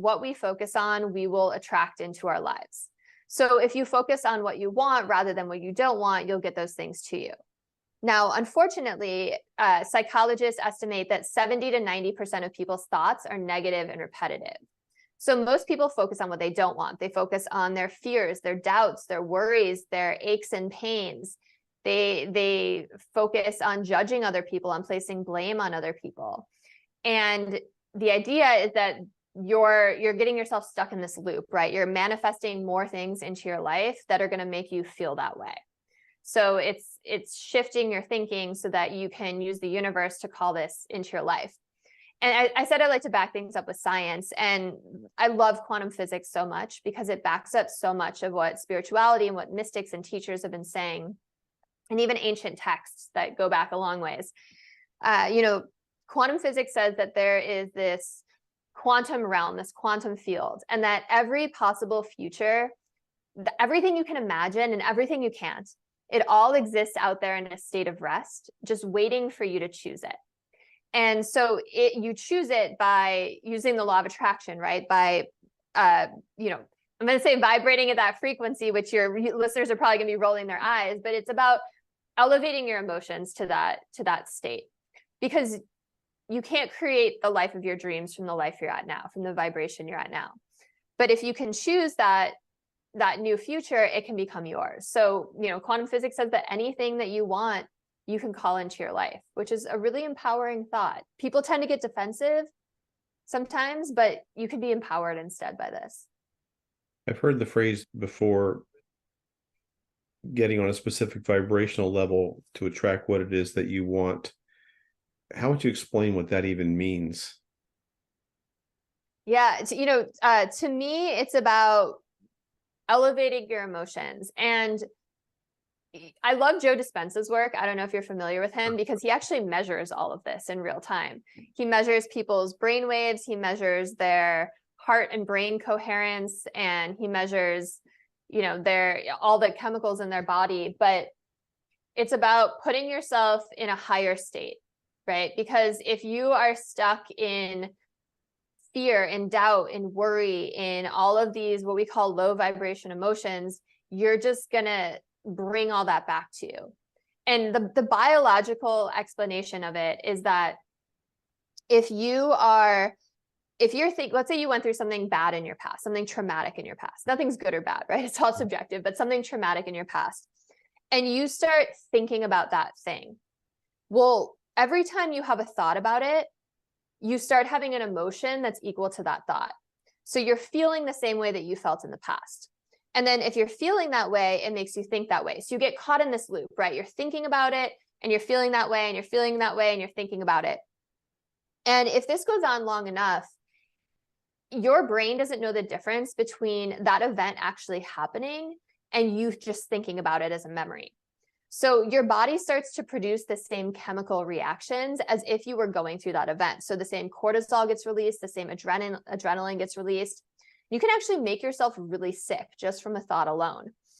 what we focus on, we will attract into our lives. So if you focus on what you want rather than what you don't want, you'll get those things to you. Now, unfortunately, psychologists estimate that 70 to 90% of people's thoughts are negative and repetitive. So most people focus on what they don't want. They focus on their fears, their doubts, their worries, their aches and pains. They focus on judging other people, on placing blame on other people. And the idea is that you're getting yourself stuck in this loop, right? You're manifesting more things into your life that are going to make you feel that way. So it's shifting your thinking so that you can use the universe to call this into your life. And I said I like to back things up with science, and I love quantum physics so much because it backs up so much of what spirituality and what mystics and teachers have been saying, and even ancient texts that go back a long ways. Quantum physics says that there is this quantum realm, this quantum field, and that every possible future, everything you can imagine and everything you can't, it all exists out there in a state of rest, just waiting for you to choose it. And so you choose it by using the law of attraction, right? By, I'm going to say vibrating at that frequency, which your listeners are probably going to be rolling their eyes, but it's about elevating your emotions to that state, because you can't create the life of your dreams from the life you're at now, from the vibration you're at now. But if you can choose that new future, it can become yours. So, quantum physics says that anything that you want, you can call into your life, which is a really empowering thought. People tend to get defensive sometimes, but you can be empowered instead by this. I've heard the phrase before, getting on a specific vibrational level to attract what it is that you want. How would you explain what that even means? Yeah, to me, it's about elevating your emotions. And I love Joe Dispenza's work. I don't know if you're familiar with him, because he actually measures all of this in real time. He measures people's brain waves, he measures their heart and brain coherence, and he measures, all the chemicals in their body. But it's about putting yourself in a higher state, right? Because if you are stuck in fear and doubt and worry in all of these, what we call low vibration emotions, you're just gonna bring all that back to you. And the biological explanation of it is that let's say you went through something bad in your past, something traumatic in your past, nothing's good or bad, right? It's all subjective, but something traumatic in your past, and you start thinking about that thing. Well, every time you have a thought about it, you start having an emotion that's equal to that thought. So you're feeling the same way that you felt in the past. And then if you're feeling that way, it makes you think that way. So you get caught in this loop, right? You're thinking about it, and you're feeling that way, and you're feeling that way, and you're thinking about it. And if this goes on long enough, your brain doesn't know the difference between that event actually happening and you just thinking about it as a memory. So your body starts to produce the same chemical reactions as if you were going through that event. So the same cortisol gets released, the same adrenaline gets released. You can actually make yourself really sick just from a thought alone.